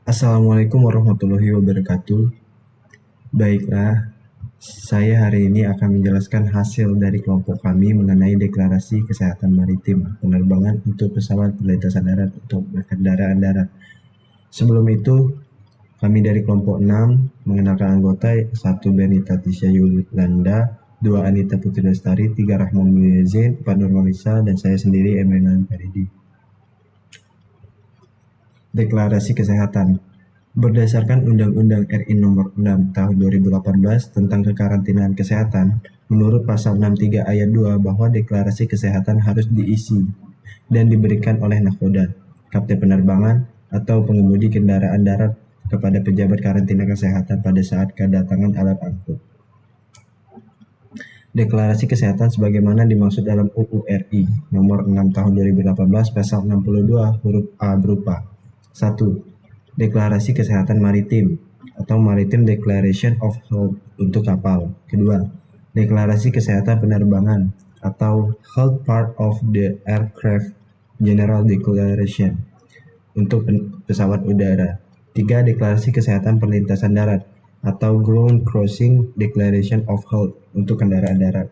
Assalamualaikum warahmatullahi wabarakatuh. Baiklah, saya hari ini akan menjelaskan hasil dari kelompok kami mengenai deklarasi kesehatan maritim penerbangan untuk pesawat perlintasan darat untuk kendaraan darat. Sebelum itu, kami dari kelompok 6 mengenalkan anggota 1. Benita Tisha Yulanda, 2. Anita Putri Lestari, 3. Rahman Mulyazin, 4. Nurmalisa, dan saya sendiri Emrina Faridi. Deklarasi Kesehatan. Berdasarkan Undang-Undang RI Nomor 6 Tahun 2018 tentang Kekarantinaan Kesehatan, menurut Pasal 63 Ayat 2 bahwa deklarasi kesehatan harus diisi dan diberikan oleh nahkoda, kapten penerbangan, atau pengemudi kendaraan darat kepada pejabat karantina kesehatan pada saat kedatangan alat angkut. Deklarasi kesehatan sebagaimana dimaksud dalam UU RI Nomor 6 Tahun 2018 Pasal 62 huruf A berupa 1. Deklarasi Kesehatan Maritim atau Maritime Declaration of Health untuk kapal. Kedua, Deklarasi Kesehatan Penerbangan atau Health Part of the Aircraft General Declaration untuk pesawat udara. Tiga, Deklarasi Kesehatan Perlintasan Darat atau Ground Crossing Declaration of Health untuk kendaraan darat.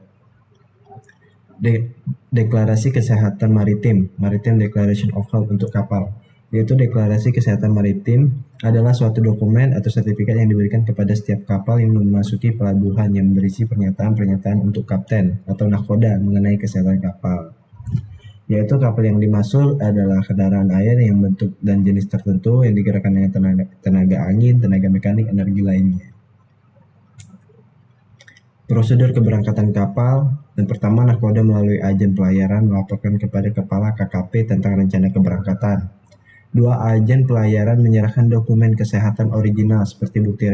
Deklarasi Kesehatan Maritim, Maritime Declaration of Health untuk kapal, yaitu deklarasi kesehatan maritim adalah suatu dokumen atau sertifikat yang diberikan kepada setiap kapal yang memasuki pelabuhan yang berisi pernyataan-pernyataan untuk kapten atau nahkoda mengenai kesehatan kapal. Yaitu kapal yang dimaksud adalah kendaraan air yang bentuk dan jenis tertentu yang digerakkan dengan tenaga angin, tenaga mekanik, energi lainnya. Prosedur keberangkatan kapal. Dan pertama, nahkoda melalui agen pelayaran melaporkan kepada kepala KKP tentang rencana keberangkatan. 2. Agen pelayaran menyerahkan dokumen kesehatan original seperti bukti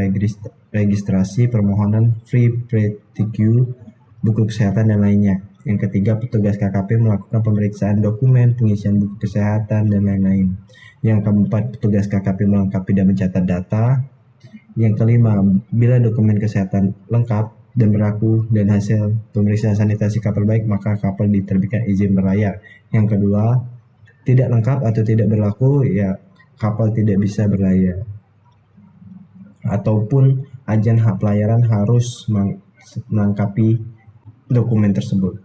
registrasi, permohonan free practice, buku kesehatan, dan lainnya. Yang ketiga, petugas KKP melakukan pemeriksaan dokumen, pengisian buku kesehatan, dan lain-lain. Yang keempat, petugas KKP melengkapi dan mencatat data. Yang kelima, bila dokumen kesehatan lengkap dan berlaku dan hasil pemeriksaan sanitasi kapal baik, maka kapal diterbitkan izin berlayar. Yang kedua, tidak lengkap atau tidak berlaku, ya kapal tidak bisa berlayar. Ataupun agen pelayaran harus melengkapi dokumen tersebut.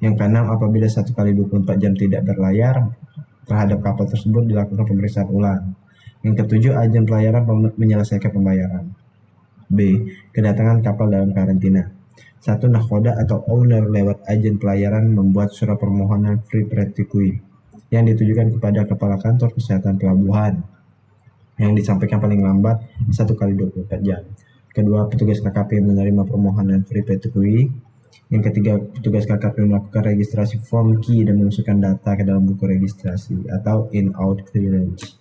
Yang keenam, apabila 1 kali 24 jam tidak berlayar terhadap kapal tersebut dilakukan pemeriksaan ulang. Yang ketujuh, agen pelayaran menyelesaikan pembayaran. B. Kedatangan kapal dalam karantina. 1. Nahkoda atau owner lewat agen pelayaran membuat surat permohonan free practice yang ditujukan kepada kepala kantor kesehatan pelabuhan yang disampaikan paling lambat 1 kali 24 jam. Kedua, petugas KKP menerima permohonan free practice. Yang ketiga, petugas KKP melakukan registrasi form key dan memasukkan data ke dalam buku registrasi atau in-out clearance.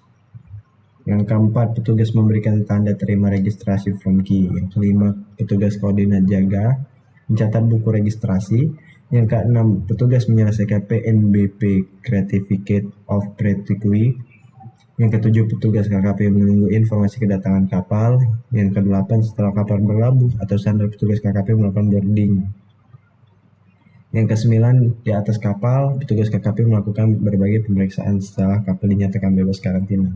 Yang keempat, petugas memberikan tanda terima registrasi form key. Yang kelima, petugas koordinat jaga mencatat buku registrasi. Yang keenam, petugas menyelesaikan PNBP Certificate of Practice. Yang ketujuh, petugas KKP menunggu informasi kedatangan kapal. Yang kedelapan, setelah kapal berlabuh atau sandar, petugas KKP melakukan boarding. Yang kesembilan, di atas kapal, petugas KKP melakukan berbagai pemeriksaan setelah kapal dinyatakan bebas karantina,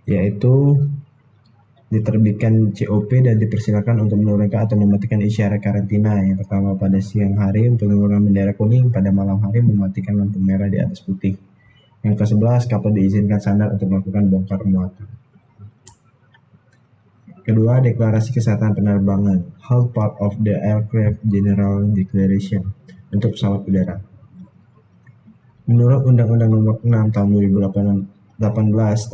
yaitu diterbitkan COP dan dipersilakan untuk menurunkan atau mematikan isyarat karantina. Yang pertama, pada siang hari penurunan bendera kuning, pada malam hari mematikan lampu merah di atas putih. Yang ke-11, kapal diizinkan sandar untuk melakukan bongkar muatan. Kedua, deklarasi kesehatan penerbangan, Health Part of the Aircraft General Declaration untuk pesawat udara. Menurut Undang-Undang Nomor 6 Tahun 2018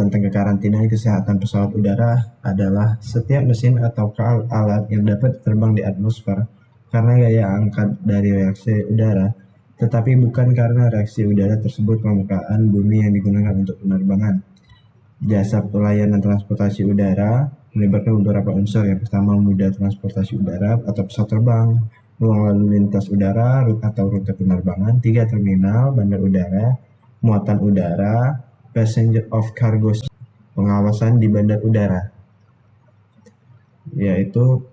tentang kekarantinaan kesehatan pesawat udara adalah setiap mesin atau alat yang dapat terbang di atmosfer karena gaya angkat dari reaksi udara, tetapi bukan karena reaksi udara tersebut permukaan bumi yang digunakan untuk penerbangan. Jasa pelayanan transportasi udara melibatkan beberapa unsur. Yang pertama, moda transportasi udara atau pesawat terbang, ruang lalu lintas udara atau rute penerbangan. 3. Terminal, bandar udara, muatan udara, passenger of cargo, pengawasan di bandar udara, yaitu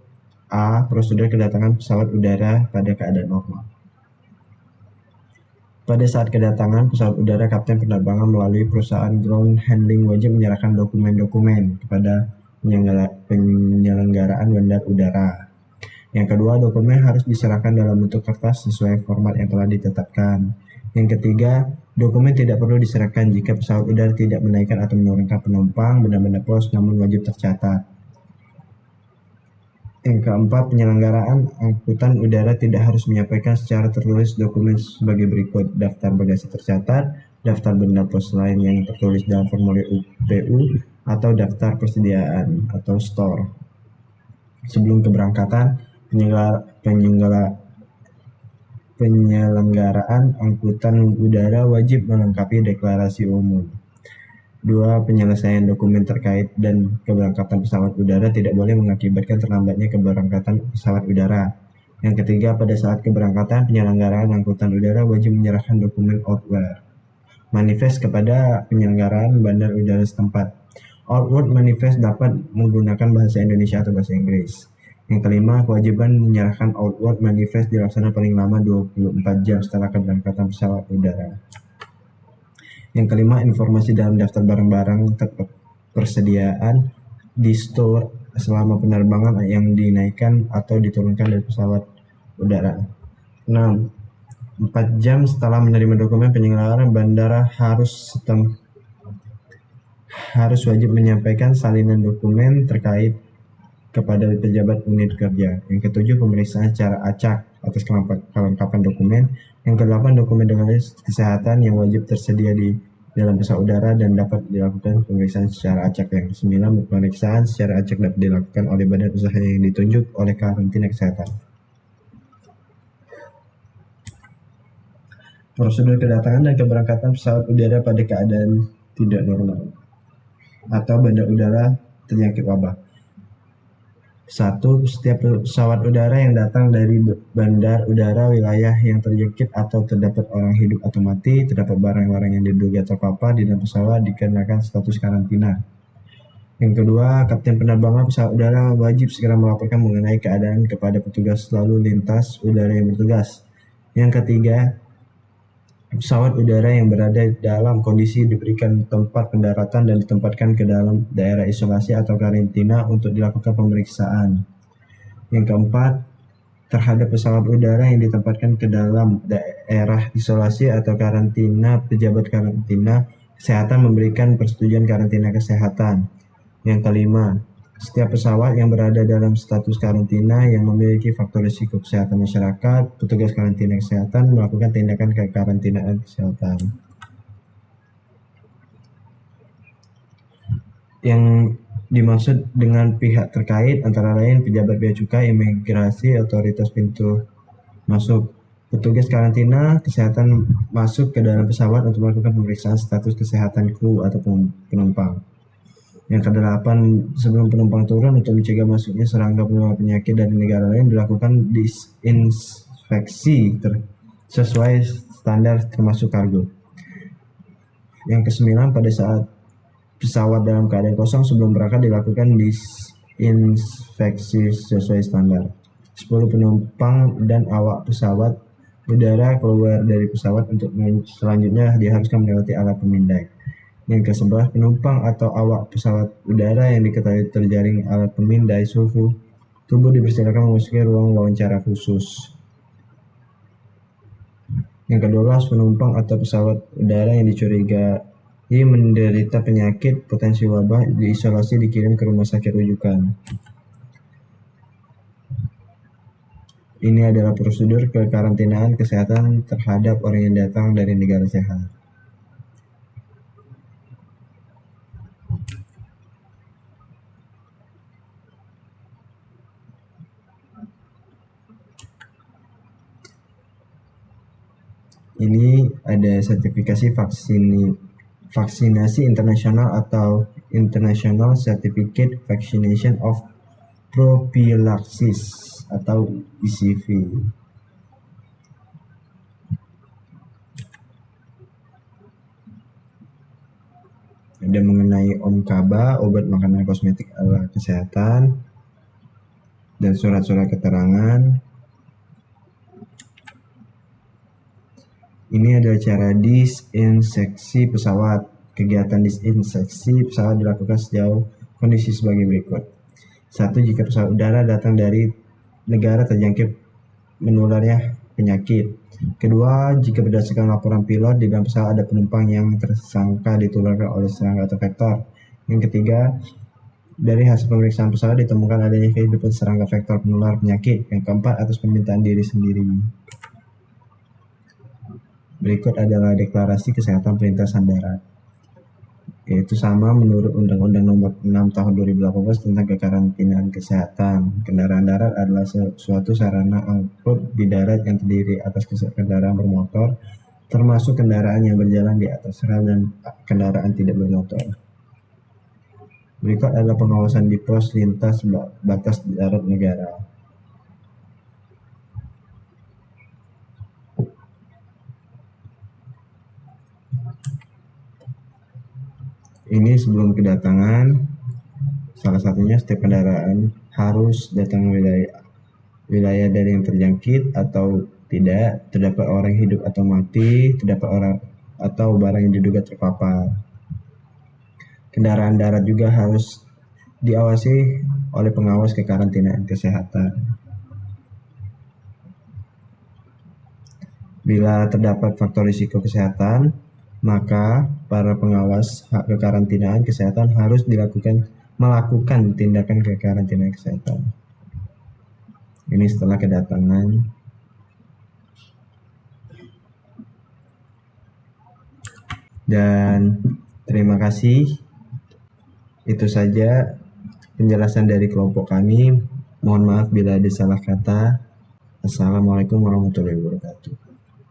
A. Prosedur kedatangan pesawat udara pada keadaan normal. Pada saat kedatangan pesawat udara, kapten penerbangan melalui perusahaan ground handling wajib menyerahkan dokumen-dokumen kepada penyelenggaraan bandar udara. Yang kedua, dokumen harus diserahkan dalam bentuk kertas sesuai format yang telah ditetapkan. Yang ketiga, dokumen tidak perlu diserahkan jika pesawat udara tidak menaikkan atau menurunkan penumpang, benda-benda pos, namun wajib tercatat. Yang keempat, penyelenggaraan angkutan udara tidak harus menyampaikan secara tertulis dokumen sebagai berikut: daftar bagasi tercatat, daftar benda pos lain yang tertulis dalam formulir UPU, atau daftar persediaan atau store. Sebelum keberangkatan, penyelenggaraan angkutan udara wajib melengkapi deklarasi umum. 2. Penyelesaian dokumen terkait dan keberangkatan pesawat udara tidak boleh mengakibatkan terlambatnya keberangkatan pesawat udara. Yang ketiga, pada saat keberangkatan, penyelenggaraan angkutan udara wajib menyerahkan dokumen outward manifest kepada penyelenggaraan bandar udara setempat. Outward manifest dapat menggunakan bahasa Indonesia atau bahasa Inggris. Yang kelima, kewajiban menyerahkan outward manifest dilaksanakan paling lama 24 jam setelah keberangkatan pesawat udara. Yang kelima, informasi dalam daftar barang-barang persediaan di store selama penerbangan yang dinaikkan atau diturunkan dari pesawat udara. 6. 4 jam setelah menerima dokumen, penyelenggara bandara harus wajib menyampaikan salinan dokumen terkait kepada pejabat unit kerja. Yang ketujuh, pemeriksaan secara acak atas kelengkapan dokumen. Yang kedelapan, dokumen kesehatan yang wajib tersedia di dalam pesawat udara dan dapat dilakukan pemeriksaan secara acak. Yang kesembilan, pemeriksaan secara acak dapat dilakukan oleh badan usaha yang ditunjuk oleh karantina kesehatan. Prosedur kedatangan dan keberangkatan pesawat udara pada keadaan tidak normal atau bandar udara terjangkit wabah. 1. Setiap pesawat udara yang datang dari bandar udara wilayah yang terjangkit atau terdapat orang hidup atau mati, terdapat barang-barang yang diduga terpapar di dalam pesawat dikenakan status karantina. Yang kedua, kapten penerbangan pesawat udara wajib segera melaporkan mengenai keadaan kepada petugas lalu lintas udara yang bertugas. Yang ketiga, pesawat udara yang berada dalam kondisi diberikan tempat pendaratan dan ditempatkan ke dalam daerah isolasi atau karantina untuk dilakukan pemeriksaan. Yang keempat, terhadap pesawat udara yang ditempatkan ke dalam daerah isolasi atau karantina, pejabat karantina kesehatan memberikan persetujuan karantina kesehatan. Yang kelima, setiap pesawat yang berada dalam status karantina yang memiliki faktor risiko kesehatan masyarakat, petugas karantina kesehatan melakukan tindakan kekarantinaan kesehatan. Yang dimaksud dengan pihak terkait antara lain pejabat bea cukai, imigrasi, otoritas pintu masuk, petugas karantina kesehatan masuk ke dalam pesawat untuk melakukan pemeriksaan status kesehatan kru atau penumpang. Yang kedelapan, sebelum penumpang turun untuk mencegah masuknya serangga penular penyakit dari negara lain, dilakukan disinfeksi sesuai standar termasuk kargo. Yang kesembilan, pada saat pesawat dalam keadaan kosong sebelum berangkat dilakukan disinfeksi sesuai standar. 10. Penumpang dan awak pesawat udara keluar dari pesawat untuk selanjutnya diharuskan melewati alat pemindai. Yang ke-11, penumpang atau awak pesawat udara yang diketahui terjaring alat pemindai suhu tubuh dipersilakan memasuki ruang wawancara khusus. Yang ke-12, penumpang atau pesawat udara yang dicurigai menderita penyakit potensi wabah diisolasi dikirim ke rumah sakit rujukan. Ini adalah prosedur kekarantinaan kesehatan terhadap orang yang datang dari negara sehat. Ini ada sertifikasi vaksinasi internasional atau International Certificate Vaccination of Prophylaxis atau ICV. Ada mengenai OMKABA, obat makanan kosmetik alat kesehatan, dan surat-surat keterangan. Ini adalah cara disinseksi pesawat. Kegiatan disinseksi pesawat dilakukan sejauh kondisi sebagai berikut. 1. Jika pesawat udara datang dari negara terjangkit menularnya penyakit. Kedua, jika berdasarkan laporan pilot di dalam pesawat ada penumpang yang tersangka ditularkan oleh serangga atau vektor. Yang ketiga, dari hasil pemeriksaan pesawat ditemukan adanya kehidupan serangga vektor penular penyakit. Yang keempat, atas permintaan diri sendiri. Berikut adalah deklarasi kesehatan perlintasan darat, yaitu sama menurut Undang-Undang Nomor 6 Tahun 2018 tentang kekarantinaan kesehatan. Kendaraan darat adalah suatu sarana angkut di darat yang terdiri atas kendaraan bermotor, termasuk kendaraan yang berjalan di atas rel dan kendaraan tidak bermotor. Berikut adalah pengawasan di pos lintas batas darat negara. Ini sebelum kedatangan, salah satunya setiap kendaraan harus datang wilayah dari yang terjangkit atau tidak, terdapat orang hidup atau mati, terdapat orang atau barang yang diduga terpapar. Kendaraan darat juga harus diawasi oleh pengawas kekarantinaan kesehatan. Bila terdapat faktor risiko kesehatan, maka para pengawas kekarantinaan kesehatan harus melakukan tindakan kekarantinaan kesehatan. Ini setelah kedatangan. Dan terima kasih. Itu saja penjelasan dari kelompok kami. Mohon maaf bila ada salah kata. Assalamualaikum warahmatullahi wabarakatuh.